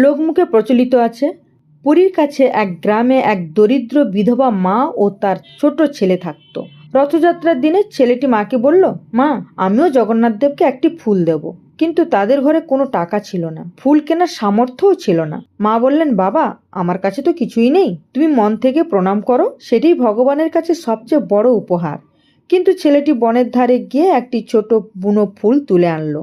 লোকমুখে প্রচলিত আছে, পুরীর কাছে এক গ্রামে এক দরিদ্র বিধবা মা ও তার ছোট ছেলে থাকত। রথযাত্রার দিনে ছেলেটি মাকে বলল, মা, আমিও জগন্নাথ দেবকে একটি ফুল দেব। কিন্তু তাদের ঘরে কোনো টাকা ছিল না, ফুল কেনার সামর্থ্যও ছিল না। মা বললেন, বাবা, আমার কাছে তো কিছুই নেই, তুমি মন থেকে প্রণাম করো, সেটাই ভগবানের কাছে সবচেয়ে বড় উপহার। কিন্তু ছেলেটি বনের ধারে গিয়ে একটি ছোট বুনো ফুল তুলে আনলো।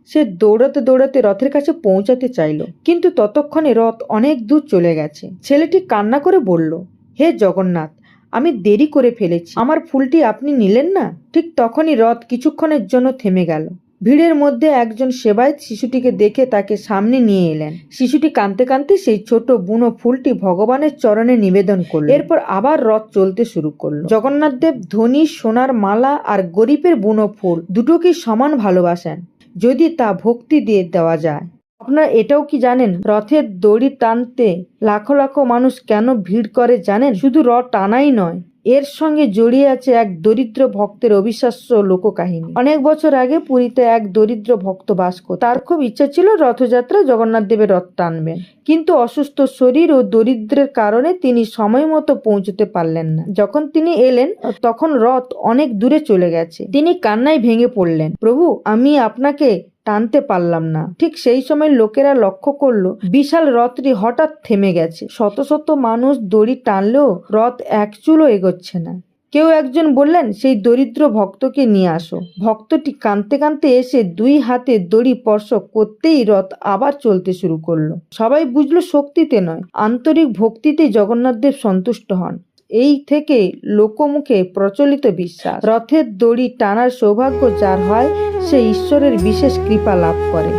সে দৌড়াতে দৌড়াতে রথের কাছে পৌঁছাতে চাইল, কিন্তু ততক্ষণে রথ অনেক দূর চলে গেছে। ছেলেটি কান্না করে বলল, হে জগন্নাথ, আমি দেরি করে ফেলেছি, আমার ফুলটি আপনি নিলেন না। ঠিক তখনই রথ কিছুক্ষণের জন্য থেমে গেল। ভিড়ের মধ্যে একজন সেবায়েত শিশুটিকে দেখে তাকে সামনে নিয়ে এলেন। শিশুটি কাঁদতে কাঁদতে সেই ছোট বুনো ফুলটি ভগবানের চরণে নিবেদন করল। এরপর আবার রথ চলতে শুরু করলো। জগন্নাথ দেব ধনী সোনার মালা আর গরিবের বুনো ফুল দুটোকেই সমান ভালোবাসেন, যদি তা ভক্তি দিয়ে দেওয়া যায়। আপনারা এটাও কি জানেন, রথের দড়ি টানতে লাখো লাখো মানুষ কেন ভিড় করে জানেন? শুধু রথ টানাই নয়, এর সঙ্গে জড়িয়ে আছে এক দরিদ্র ভক্তের অবিশ্বাস্য লোককাহিনী। অনেক বছর আগে পুরীতে এক দরিদ্র ভক্ত বাস করত। তার খুব ইচ্ছা ছিল রথযাত্রা জগন্নাথ দেবের রথ টানবেন, কিন্তু অসুস্থ শরীর ও দরিদ্রের কারণে তিনি সময় মতো পৌঁছতে পারলেন না। যখন তিনি এলেন তখন রথ অনেক দূরে চলে গেছে। তিনি কান্নায় ভেঙে পড়লেন, প্রভু, আমি আপনাকে টানতে পারলাম না। ঠিক সেই সময় লোকেরা লক্ষ্য করলো বিশাল রথটি হঠাৎ থেমে গেছে। শত শত মানুষ দড়ি টানলেও রথ এক চুলও এগোচ্ছে না। কেউ একজন বললেন, সেই দরিদ্র ভক্তকে নিয়ে আসো। ভক্তটি কাঁদতে কাঁদতে এসে দুই হাতে দড়ি স্পর্শ করতেই রথ আবার চলতে শুরু করলো। সবাই বুঝলো শক্তিতে নয়, আন্তরিক ভক্তিতে জগন্নাথ দেব সন্তুষ্ট হন। এই থেকে লোকমুখে প্রচলিত বিশ্বাস, রথের দড়ি টানার সৌভাগ্য যার হয় সে ঈশ্বরের বিশেষ কৃপা লাভ করে।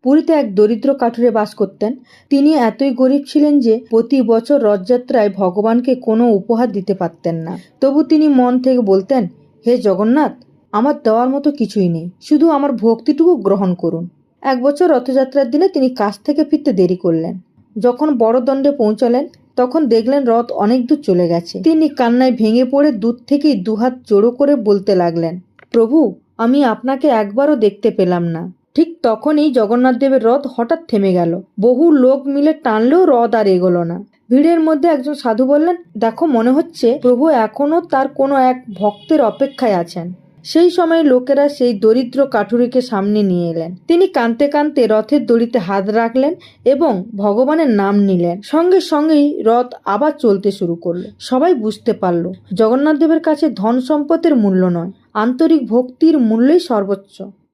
পুরীতে এক দরিদ্র কাঠুরে বাস করতেন। তিনি এতই গরিব ছিলেন যে প্রতি বছর রথযাত্রায় ভগবানকে কোনো উপহার দিতে পারতেন না। তবু তিনি মন থেকে বলতেন, হে জগন্নাথ, আমার দেওয়ার মতো কিছুই নেই, শুধু আমার ভক্তিটুকু গ্রহণ করুন। এক বছর রথযাত্রার দিনে তিনি কাজ থেকে ফিরতে দেরি করলেন। যখন বড় দণ্ডে পৌঁছালেন তখন দেখলেন রথ অনেক দূর চলে গেছে। তিনি কান্নায় ভেঙে পড়ে দূর থেকেই দুহাত জোড়ো করে বলতে লাগলেন, প্রভু, আমি আপনাকে একবারও দেখতে পেলাম না। ঠিক তখনই জগন্নাথ দেবের রথ হঠাৎ থেমে গেল। বহু লোক মিলে টানলেও রথ আর এগোলো না। ভিড়ের মধ্যে একজন সাধু বললেন, দেখো, মনে হচ্ছে প্রভু এখনো তার কোনো এক ভক্তের অপেক্ষায় আছেন। সেই সময় লোকেরা সেই দরিদ্র কাঠুরিকে সামনে নিয়ে এলেন। তিনি কাঁদতে কাঁদতে রথের দড়িতে হাত রাখলেন এবং ভগবানের নাম নিলেন। সঙ্গে সঙ্গেই রথ আবার চলতে শুরু করলো। সবাই বুঝতে পারল জগন্নাথ দেবের কাছে ধন সম্পদের মূল্য নয়, আন্তরিক ভক্তির মূল্যই সর্বোচ্চ।